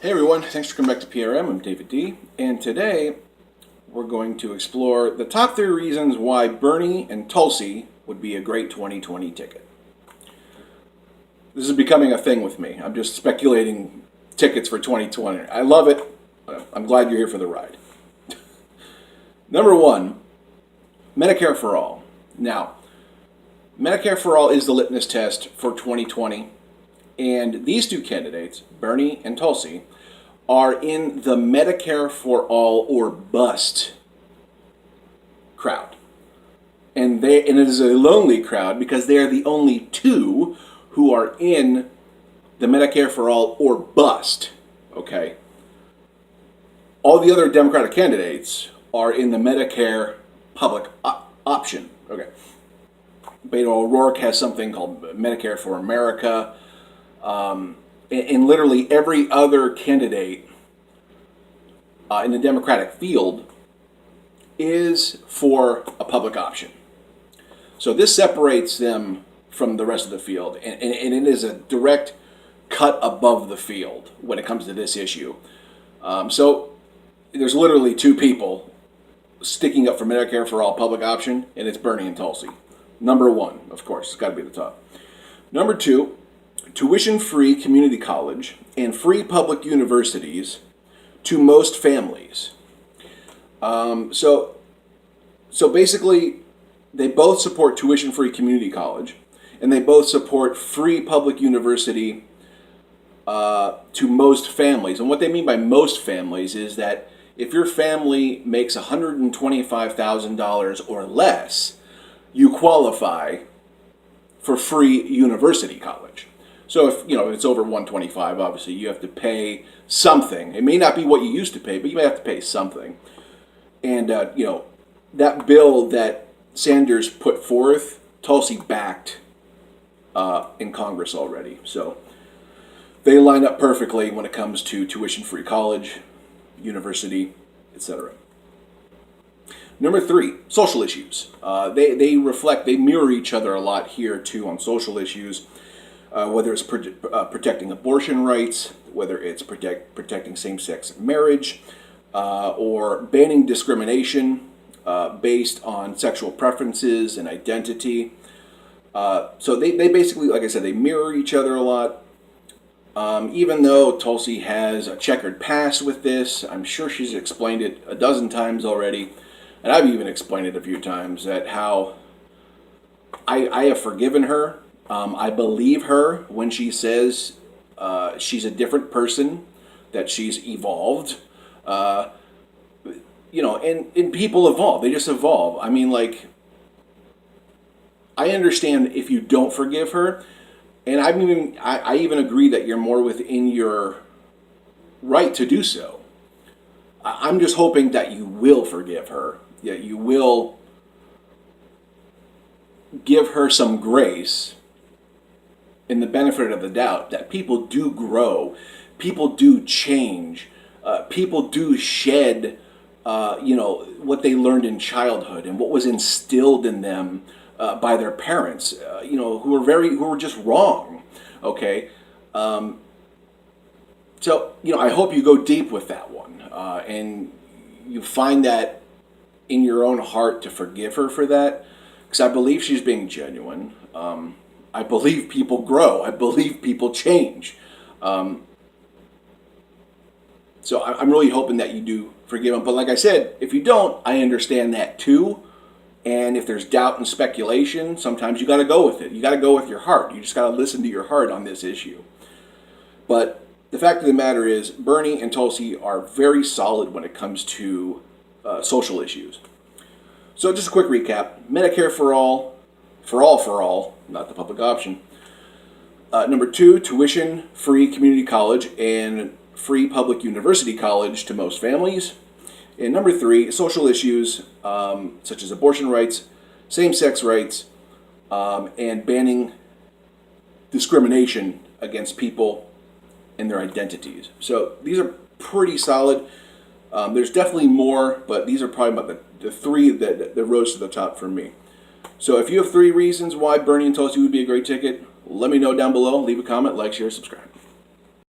Hey everyone, thanks for coming back to PRM. I'm David D. And today we're going to explore the top 3 reasons why Bernie and Tulsi would be a great 2020 ticket. This is becoming a thing with me. I'm just speculating tickets for 2020. I love it. I'm glad you're here for the ride. Number 1, Medicare for All. Now, Medicare for All is the litmus test for 2020. And these 2 candidates, Bernie and Tulsi, are in the Medicare for All or bust crowd. And it is a lonely crowd because they are the only 2 who are in the Medicare for All or bust. Okay? All the other Democratic candidates are in the Medicare public option. Okay. Beto O'Rourke has something called Medicare for America. And literally every other candidate in the Democratic field is for a public option. So this separates them from the rest of the field, and it is a direct cut above the field when it comes to this issue. So there's literally 2 people sticking up for Medicare for All public option, and it's Bernie and Tulsi. Number 1, of course, it's got to be the top. Number 2, tuition-free community college and free public universities to most families. So basically, they both support tuition-free community college, and they both support free public university to most families. And what they mean by most families is that if your family makes $125,000 or less, you qualify for free university college. So if it's over 125, obviously you have to pay something. It may not be what you used to pay, but you may have to pay something. And that bill that Sanders put forth, Tulsi backed in Congress already. So they line up perfectly when it comes to tuition-free college, university, etc. Number 3, social issues. They mirror each other a lot here too on social issues. Whether it's protecting abortion rights, whether it's protecting same-sex marriage, or banning discrimination based on sexual preferences and identity. So they basically, like I said, they mirror each other a lot. Even though Tulsi has a checkered past with this, I'm sure she's explained it a dozen times already, and I've even explained it a few times, that how I have forgiven her. I believe her when she says she's a different person, that she's evolved. And people evolve. They just evolve. I mean, like, I understand if you don't forgive her, and I even agree that you're more within your right to do so. I'm just hoping that you will forgive her, that you will give her some grace in the benefit of the doubt that people do grow, people do change, people do shed, what they learned in childhood and what was instilled in them by their parents, who were just wrong. Okay, so I hope you go deep with that one, and you find that in your own heart to forgive her for that, because I believe she's being genuine. I believe people grow. I believe people change. So I'm really hoping that you do forgive them. But like I said, if you don't, I understand that too. And if there's doubt and speculation, sometimes you got to go with it. You got to go with your heart. You just got to listen to your heart on this issue. But the fact of the matter is, Bernie and Tulsi are very solid when it comes to social issues. So just a quick recap. Medicare for all, not the public option. Number 2, tuition-free community college and free public university college to most families. And number 3, social issues such as abortion rights, same-sex rights, and banning discrimination against people and their identities. So these are pretty solid. There's definitely more, but these are probably about the 3 that rose to the top for me. So if you have 3 reasons why Bernie and Tulsi would be a great ticket, let me know down below. Leave a comment, like, share, subscribe.